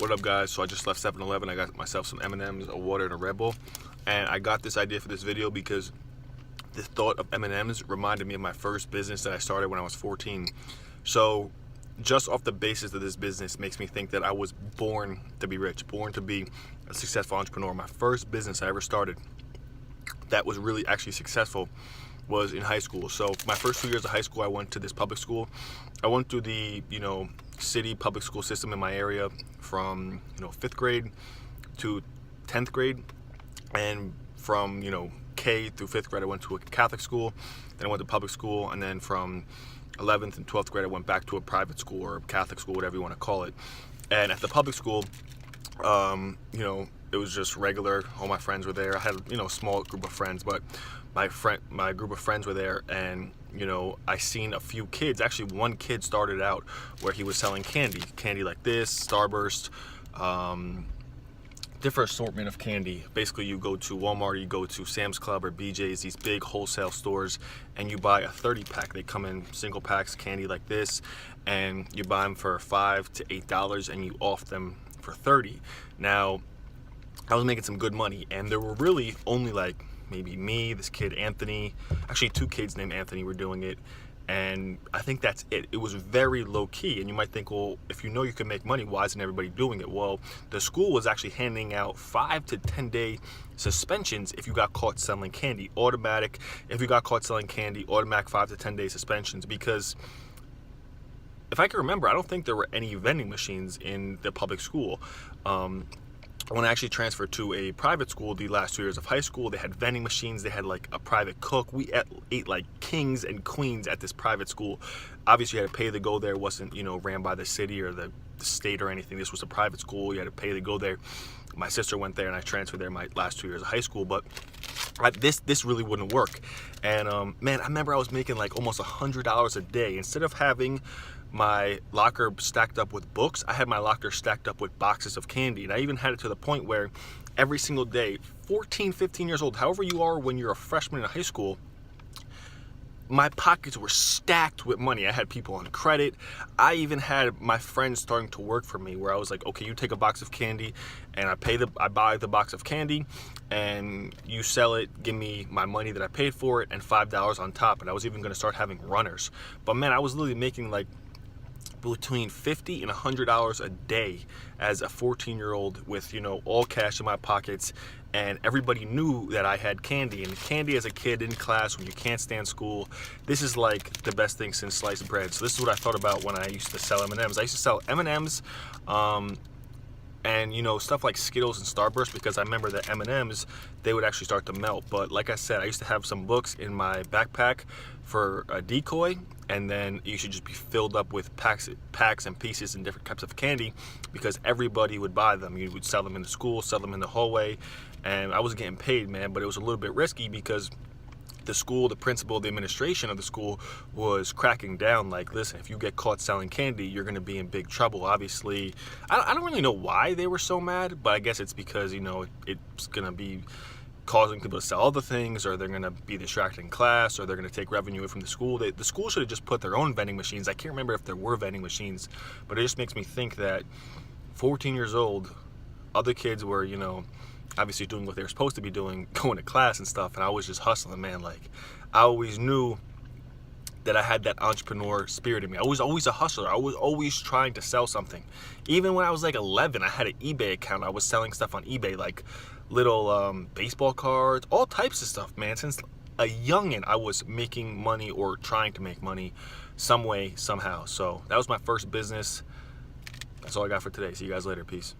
What up, guys? So I just left 7-Eleven. I got myself some M&Ms, a water, and a Red Bull. And I got this idea for this video because the thought of M&Ms reminded me of my first business that I started when I was 14. So just off the basis of this business makes me think that I was born to be rich, born to be a successful entrepreneur. My first business I ever started that was really actually successful was in high school. So my first 2 years of high school, I went to this public school. I went through the, city public school system in my area from, 5th grade to 10th grade. And from, K through 5th grade, I went to a Catholic school. Then I went to public school. And then from 11th and 12th grade, I went back to a private school or a Catholic school, whatever you want to call it. And at the public school, it was just regular. All my friends were there. I had, a small group of friends, but my group of friends were there, and I seen a few kids. Actually, one kid started out where he was selling candy like this, Starburst, different assortment of candy. Basically, you go to Walmart, you go to Sam's Club or BJ's, these big wholesale stores, and you buy a 30-pack. They come in single packs, candy like this, and you buy them for $5 to $8, and you off them for $30. Now, I was making some good money, and there were really only like maybe me, this kid Anthony, actually two kids named Anthony were doing it, and I think that's it. It was very low key, and you might think, well, if you know you can make money, why isn't everybody doing it? Well, the school was actually handing out 5 to 10 day suspensions if you got caught selling candy. Automatic, if you got caught selling candy, automatic 5 to 10 day suspensions, because if I can remember, I don't think there were any vending machines in the public school. When I actually transferred to a private school the last 2 years of high school, they had vending machines. They had like a private cook. We ate like kings and queens at this private school. Obviously, you had to pay to go there. It wasn't, ran by the city or the state or anything. This was a private school. You had to pay to go there. My sister went there, and I transferred there my last 2 years of high school. But this really wouldn't work. And man, I remember I was making like almost $100 a day. Instead of having my locker stacked up with books, I had my locker stacked up with boxes of candy. And I even had it to the point where every single day, 14, 15 years old, however you are when you're a freshman in high school, my pockets were stacked with money. I had people on credit. I even had my friends starting to work for me, where I was like, okay, you take a box of candy and I buy the box of candy and you sell it, give me my money that I paid for it and $5 on top. And I was even gonna start having runners. But man, I was literally making like between $50 and $100 a day as a 14-year-old with, all cash in my pockets, and everybody knew that I had candy. And candy as a kid in class when you can't stand school, this is like the best thing since sliced bread. So this is what I thought about when I used to sell M&Ms. I used to sell M&Ms, and stuff like Skittles and Starburst, because I remember that M&Ms, they would actually start to melt. But like I said, I used to have some books in my backpack for a decoy, and then you should just be filled up with packs and pieces and different types of candy, because everybody would buy them. You would sell them in the school, sell them in the hallway, and I was getting paid, man, but it was a little bit risky because the school, the principal, the administration of the school was cracking down. Like, listen, if you get caught selling candy, you're going to be in big trouble. Obviously, I don't really know why they were so mad, but I guess it's because, it's going to be causing people to sell other things, or they're going to be distracting class, or they're going to take revenue away from the school. The school should have just put their own vending machines. I can't remember if there were vending machines, but it just makes me think that 14 years old, other kids were, obviously doing what they were supposed to be doing, going to class and stuff, and I was just hustling, man. Like, I always knew that I had that entrepreneur spirit in me. I was always a hustler. I was always trying to sell something. Even when I was like 11, I had an eBay account. I was selling stuff on eBay, like little baseball cards, all types of stuff, man. Since a youngin', I was making money or trying to make money some way, somehow. So that was my first business. That's all I got for today. See you guys later. Peace.